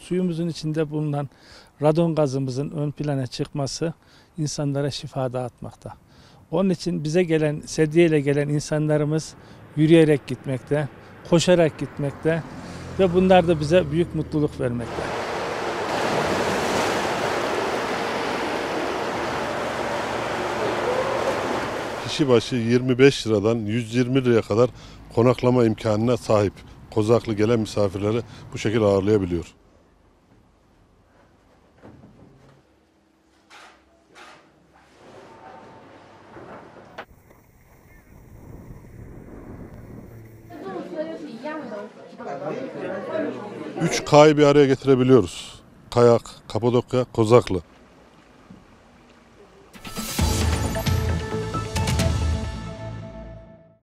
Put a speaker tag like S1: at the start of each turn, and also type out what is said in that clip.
S1: Suyumuzun içinde bulunan radon gazımızın ön plana çıkması insanlara şifa dağıtmakta. Onun için bize gelen, sedyeyle gelen insanlarımız yürüyerek gitmekte, koşarak gitmekte ve bunlar da bize büyük mutluluk vermekte.
S2: Kişi başı 25 liradan 120 liraya kadar konaklama imkanına sahip. Kozaklı gelen misafirleri bu şekilde ağırlayabiliyor. Üç K'yı bir araya getirebiliyoruz. Kayak, Kapadokya, Kozaklı.